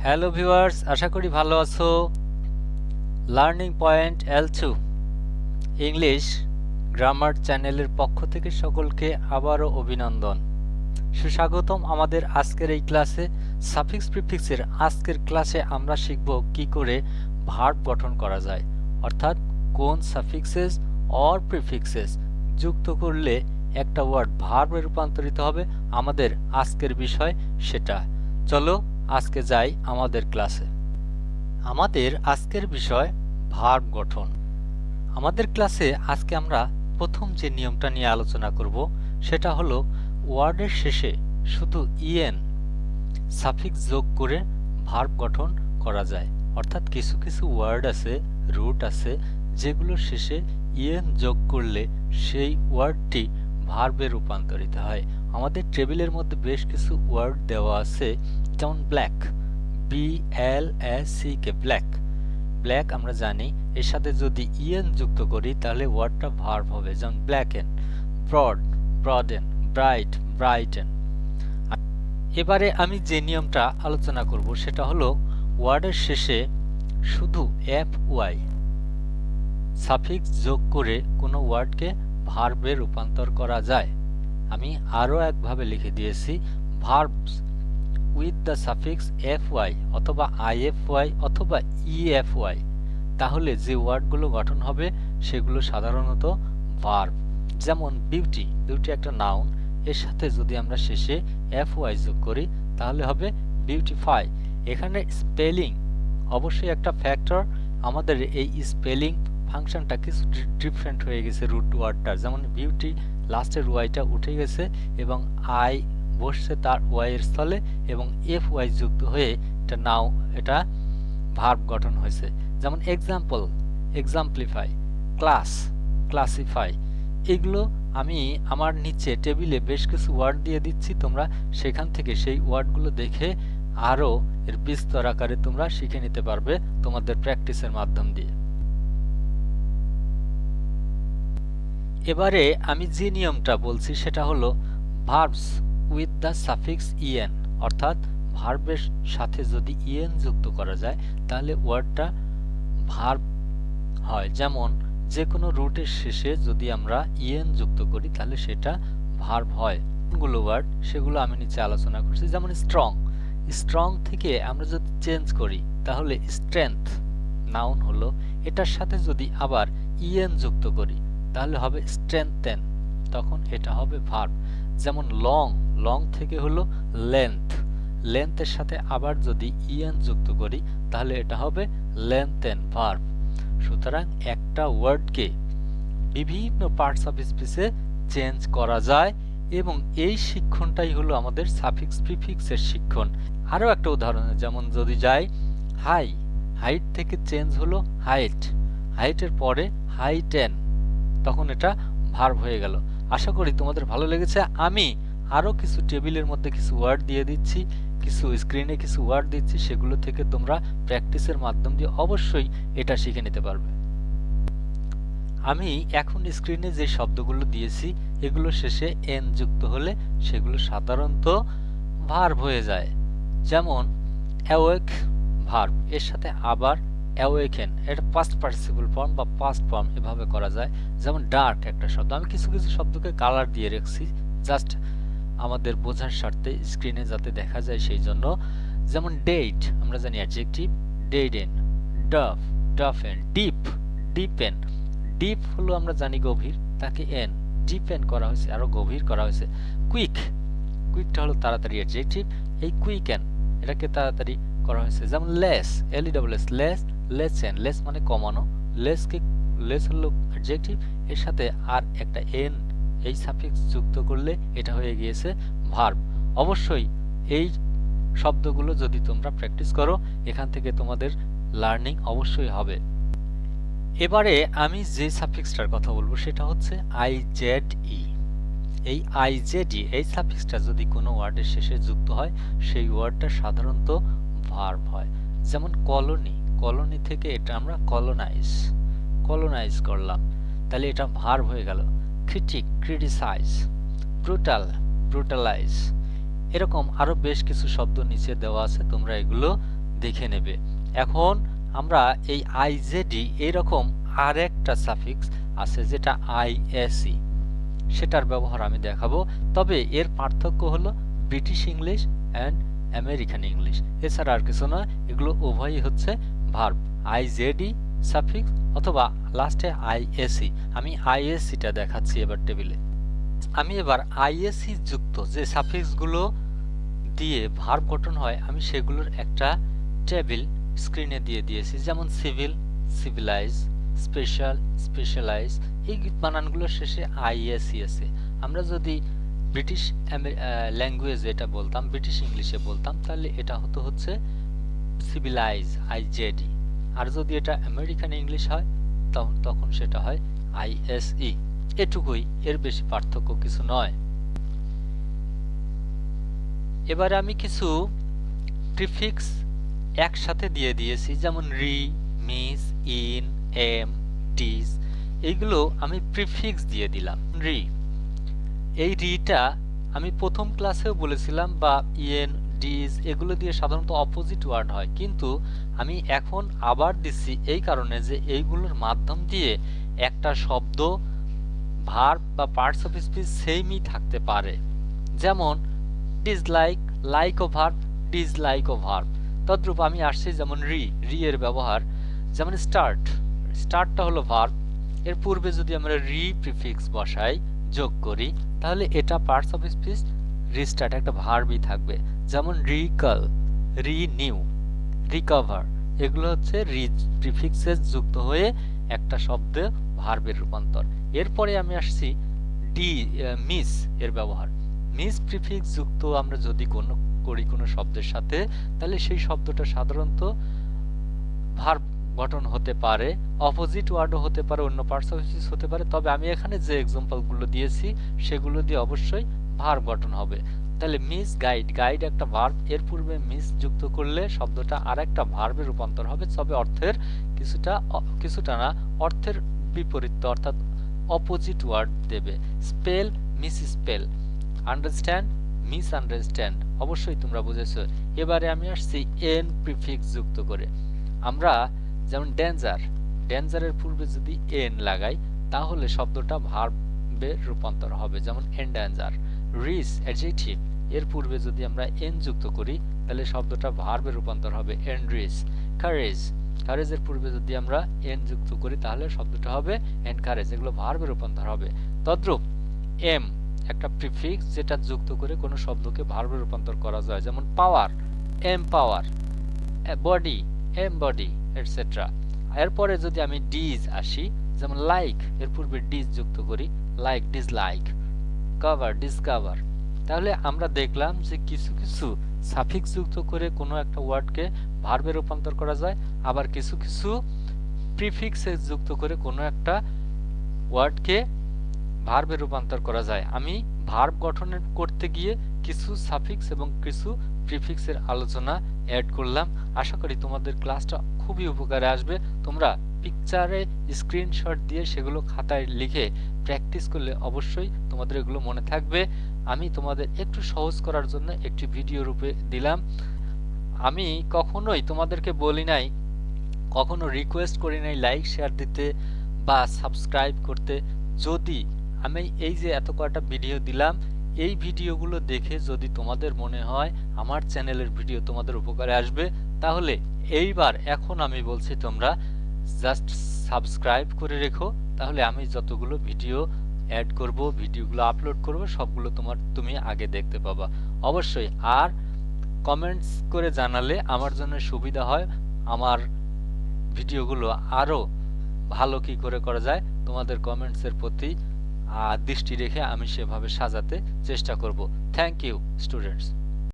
Hello viewers, আশা করি ভালো আছো। Learning point L2 English grammar চ্যানেলের পক্ষ থেকে সকলকে আবারও অভিনন্দন, সুস্বাগতম আমাদের আজকের এই ক্লাসে। সাফিক্স প্রিফিক্সের আজকের ক্লাসে আমরা শিখব কি করে ভার্ব গঠন করা যায়, অর্থাৎ কোন সাফিক্সেস অর প্রিফিক্সেস যুক্ত করলে একটা ওয়ার্ড ভার্বে রূপান্তরিত হবে। আমাদের আজকের বিষয় সেটা। চলো আজকে যাই আমাদের ক্লাসে। আমাদের আজকের বিষয় ভার্ব গঠন। আমাদের ক্লাসে আজকে আমরা প্রথম যে নিয়মটা নিয়ে আলোচনা করব সেটা হলো ওয়ার্ডের শেষে শুধু ইএন সাফিক্স যোগ করে ভার্ব গঠন করা যায়। অর্থাৎ কিছু কিছু ওয়ার্ড আছে, রুট আছে, যেগুলোর শেষে ইএন যোগ করলে সেই ওয়ার্ডটি ভার্বে রূপান্তরিত হয়। আমাদের টেবিলের মধ্যে বেশ কিছু ওয়ার্ড দেওয়া আছে, যেমন ব্ল্যাক, BLACK, ব্ল্যাক। ব্ল্যাক আমরা জানি এর সাথে যদি ইএন যুক্ত করি তাহলে ওয়ার্ডটা ভার্ব হবে, যেমন ব্ল্যাকেন, ব্রড, ব্রডেন, ব্রাইট, ব্রাইটেন। এবারে আমি যে নিয়মটা আলোচনা করব সেটা হলো ওয়ার্ডের শেষে শুধু FY সাফিক্স যোগ করে কোনো ওয়ার্ডকে ভার্বে রূপান্তর করা যায়। আমি আরও একভাবে লিখে দিয়েছি, verbs with the suffix FY অথবা IFY অথবা EFY, তাহলে যে ওয়ার্ডগুলো গঠন হবে সেগুলো সাধারণত ভার্ব। যেমন বিউটি, বিউটি একটা নাউন, এর সাথে যদি আমরা শেষে FY যোগ করি তাহলে হবে বিউটিফাই। এখানে স্পেলিং অবশ্যই একটা ফ্যাক্টর। আমাদের এই স্পেলিং ফাংশনটা কিছু ডিফারেন্ট হয়ে গেছে রুট ওয়ার্ডটার, যেমন বিউটি লাস্টের ওয়াইটা উঠে গেছে এবং আই বসছে তার ওয়াই এর স্থলে এবং FY যুক্ত হয়ে এটা ভার্ব গঠন হয়েছে। যেমন এক্সাম্পল, এক্সাম্পলিফাই, ক্লাস, ক্লাসিফাই। এগুলো আমি আমার নিচে টেবিলে বেশ কিছু ওয়ার্ড দিয়ে দিচ্ছি, তোমরা সেখান থেকে সেই ওয়ার্ডগুলো দেখে আরও এর বিস্তর আকারে তোমরা শিখে নিতে পারবে তোমাদের প্র্যাকটিসের মাধ্যম দিয়ে। এবারে আমি যে নিয়মটা বলছি সেটা হলো verbs with the suffix E N, অর্থাৎ ভার্বের সাথে যদি ইএন যুক্ত করা যায় তাহলে ওয়ার্ডটা ভার্ব হয়। যেমন যে কোনো রুটের শেষে যদি আমরা ইএন যুক্ত করি তাহলে সেটা ভার্ব হয়। কোনগুলো ওয়ার্ড সেগুলো আমি নিচে আলোচনা করছি, যেমন স্ট্রং, স্ট্রং থেকে আমরা যদি চেঞ্জ করি তাহলে স্ট্রেংথ নাউন হলো, এটার সাথে যদি আবার ইএন যুক্ত করি তাহলে হবে স্ট্রেংথেন, তখন এটা হবে ভার্ব। যেমন লং, লং থেকে হলো লেন্থ, লেন্থের সাথে আবার যদি ইএন যুক্ত করি তাহলে এটা হবে লেন্থেন, ভার্ব। সুতরাং একটা ওয়ার্ডকে বিভিন্ন পার্টস অফ স্পিচে চেঞ্জ করা যায় এবং এই শিক্ষণটাই হলো আমাদের সাফিক্স প্রিফিক্সের শিক্ষণ। আরও একটা উদাহরণ, যেমন যদি যাই হাই, হাইট থেকে চেঞ্জ হলো হাইট, হাইটের পরে হাইটেন, তখন এটা ভার্ব হয়ে গেল। আশা করি তোমাদের ভালো লেগেছে। আমি আরও কিছু টেবিলের মধ্যে কিছু ওয়ার্ড দিয়ে দিচ্ছি, কিছু স্ক্রিনে কিছু ওয়ার্ড দিচ্ছি, সেগুলো থেকে তোমরা প্র্যাকটিসের মাধ্যম দিয়ে অবশ্যই এটা শিখে নিতে পারবে। আমি এখন স্ক্রিনে যে শব্দগুলো দিয়েছি এগুলো শেষে এন যুক্ত হলে সেগুলো সাধারণত ভার্ব হয়ে যায়। যেমন অ্যাওয়েক, ভার্ব, এর সাথে আবার অ্যাওয়েকেন, এটা পাস্ট পার্টিসিপল ফর্ম বা পাস্ট ফর্ম, এভাবে করা যায়। যেমন ডার্ক একটা শব্দ, আমি কিছু কিছু শব্দকে কালার দিয়ে রেখেছি জাস্ট আমাদের বোঝার স্বার্থে, স্ক্রিনে যাতে দেখা যায় সেই জন্য। যেমন ডেট, আমরা জানি অ্যাডজেক্টিভ, ডেডেন, ডাফ, ডাফেন, ডিপ, ডিপেন। ডিপ হলো আমরা জানি গভীর, তাকে এন ডিপেন করা হয়েছে, আরো গভীর করা হয়েছে। কুইক, কুইকটা হলো তাড়াতাড়ি অ্যাডজেক্টিভ, এই কুইকেন এটাকে তাড়াতাড়ি করা হয়েছে। যেমন less, LESS, less, lesson, less মানে কমানো, লেসকে, লেস হলো অ্যাডজেক্টিভ, এর সাথে আর একটা এন এই সাফিক্স যুক্ত করলে এটা হয়ে গিয়েছে ভার্ব। অবশ্যই এই শব্দগুলো যদি তোমরা প্র্যাকটিস করো এখান থেকে তোমাদের লার্নিং অবশ্যই হবে। এবারে আমি যে সাফিক্সটার কথা বলবো সেটা হচ্ছে IZE। এই IZE এই সাফিক্সটা যদি কোনো ওয়ার্ডের শেষে যুক্ত হয় সেই ওয়ার্ডটা সাধারণত ভার্ব হয়। যেমন কলোনি, কলোনি থেকে এটা আমরা কলোনাইজ, কলোনাইজ করলাম, তাহলে এটা ভার্ব হয়ে গেল। Critic, criticise, brutal, brutalise. এরকম আরো বেশ কিছু শব্দ নিচে দেওয়া আছে, তোমরা এগুলো দেখে নেবে। এখন আমরা এই আইজেডি এইরকম আরেকটা সাফিক্স আছে যেটা আইএসই, সেটার ব্যবহার আমি দেখাবো। তবে এর পার্থক্য হলো British English and American English, এছাড়া আর কিছু না। এগুলো উভয়ই হচ্ছে ভার্ব, আইজেডি সাফিক্স অথবা লাস্টে আইএসই। আমি আইএসিটা দেখাচ্ছি এবার টেবিলে। আমি এবার আইএসি যুক্ত যে সাফিক্সগুলো দিয়ে ভার্ব গঠন হয় আমি সেগুলোর একটা টেবিল স্ক্রিনে দিয়ে দিয়েছি। যেমন সিভিল, সিভিলাইজ, স্পেশাল, স্পেশালাইজ, এই বানানগুলোর শেষে আইএসি আছে। আমরা যদি ব্রিটিশ ল্যাঙ্গুয়েজে এটা বলতাম, ব্রিটিশ ইংলিশে বলতাম, তাহলে এটা হচ্ছে সিভিলাইজ, আইজেডি। আর যদি এটা আমেরিকান ইংলিশ হয় তখন সেটা হয় আইএসই। এটুকুই, এর বেশি পার্থক্য কিছু নয়। এবারে আমি কিছু প্রিফিক্স একসাথে দিয়ে দিয়েছি, যেমন রি, মিস, ইন, এম, টিস, এইগুলো আমি প্রিফিক্স দিয়ে দিলাম। রি, এই রিটা আমি প্রথম ক্লাসেও বলেছিলাম, বা ইএন, ডিজ এগুলো দিয়ে সাধারণত অপোজিট ওয়ার্ড হয়, কিন্তু আমি এখন আবার দিচ্ছি এই কারণে যে এইগুলোর মাধ্যম দিয়ে একটা শব্দ, ভার্ব বা পার্টস অফ স্পিচ সেমই থাকতে পারে। যেমন ডিসলাইক, লাইক ও ভার্ব, ডিসলাইক ও ভার্ব। তদ্রূপ আমি আসছি যেমন রি, রি এর ব্যবহার যেমন স্টার্ট, স্টার্টটা হলো ভার্ব, এর পূর্বে যদি আমরা রি প্রিফিক্স বসাই, যোগ করি, তাহলে এটা পার্টস অফ স্পিচ রিস্টার্ট, একটা ভার্বই থাকবে। যেমন রিকল, রিনিউ, রিকভার, এগুলো হচ্ছে রি প্রিফিক্সেস যুক্ত হয়ে একটা শব্দে ভার্বের রূপান্তর। এরপরে আমি আসছি মিস এর ব্যবহার। মিস প্রিফিক্স যুক্ত আমরা যদি করি কোনো শব্দের সাথে, তাহলে সেই শব্দটা সাধারণত ভার্ব গঠন হতে পারে, অপোজিট ওয়ার্ডও হতে পারে, অন্য পার্টস অফ স্পিচ হতে পারে। তবে আমি এখানে যে এক্সাম্পলগুলো দিয়েছি সেগুলো দিয়ে অবশ্যই ভার্ব গঠন হবে। তাহলে মিস গাইড, গাইড একটা ভার্ব, এর পূর্বে মিস যুক্ত করলে শব্দটা আরেকটা ভার্বে রূপান্তর হবে, তবে অর্থের কিছুটা না, অর্থের বিপরীত অর্থাৎ অপোজিট ওয়ার্ড দেবে। Spell, miss spell, understand, miss understand, অবশ্যই তোমরা বুঝেছো। এবারে আমি আসছি এন প্রিফিক্স যুক্ত করে। আমরা যেমন ডেঞ্জার, ডেঞ্জারের পূর্বে যদি এন লাগাই তাহলে শব্দটা ভার্বে রূপান্তর হবে, যেমন এন্ডেঞ্জার। রিচ অ্যাডজেক্টিভ, এর পূর্বে যদি আমরা এন যুক্ত করি তাহলে শব্দটা ভার্বে রূপান্তর হবে এনরিচ। কারেজ, কারেজের পূর্বে যদি আমরা এন যুক্ত করি তাহলে শব্দটা হবে এনকারেজ, এগুলো ভার্বে রূপান্তর হবে। তদ্রূপ এম একটা প্রিফিক্স যেটা যুক্ত করে কোনো শব্দকে ভার্বে রূপান্তর করা যায়, যেমন পাওয়ার, এম পাওয়ার, বডি, এমবডি, এটসেট্রা। এরপরে যদি আমি ডিজ আসি, যেমন লাইক, এর পূর্বে ডিজ যুক্ত করি, লাইক, ডিসলাইক। Cover, discover. তাহলে আমরা দেখলাম যে কিছু কিছু সাফিক্স যুক্ত করে কোনো একটা ওয়ার্ডকে ভার্বে রূপান্তর করা যায়, আবার কিছু কিছু প্রিফিক্সে যুক্ত করে কোনো একটা ওয়ার্ডকে ভার্বে রূপান্তর করা যায়। আমি ভার্ব গঠন করতে গিয়ে কিছু সাফিক্স এবং কিছু প্রিফিক্সের আলোচনা অ্যাড করলাম। আশা করি তোমাদের ক্লাসটা খুবই উপকারে আসবে। তোমরা পিকচারে স্ক্রিনশট দিয়ে সেগুলো খাতায় লিখে প্র্যাকটিস করলে অবশ্যই তোমাদের এগুলো মনে থাকবে। আমি তোমাদের একটু সহজ করার জন্য একটি ভিডিও রূপে দিলাম। আমি কখনোই তোমাদেরকে বলি নাই, কখনো রিকোয়েস্ট করি নাই লাইক শেয়ার দিতে বা সাবস্ক্রাইব করতে। যদি আমি এই যে এত কয়টা ভিডিও দিলাম, এই ভিডিওগুলো দেখে যদি তোমাদের মনে হয় আমার চ্যানেলের ভিডিও তোমাদের উপকারে আসবে, তাহলে এখন আমি বলছি তোমরা জাস্ট সাবস্ক্রাইব করে রেখো, তাহলে আমি যতগুলো ভিডিও অ্যাড করব, ভিডিওগুলো আপলোড করব, সবগুলো তুমি আগে দেখতে পাবা অবশ্যই। আর কমেন্টস করে জানালে আমার জন্য সুবিধা হয়, আমার ভিডিওগুলো আরো ভালো কি করে করা যায় তোমাদের কমেন্টসের প্রতি দৃষ্টি রেখে আমি সেভাবে সাজাতে চেষ্টা করব। Thank you students.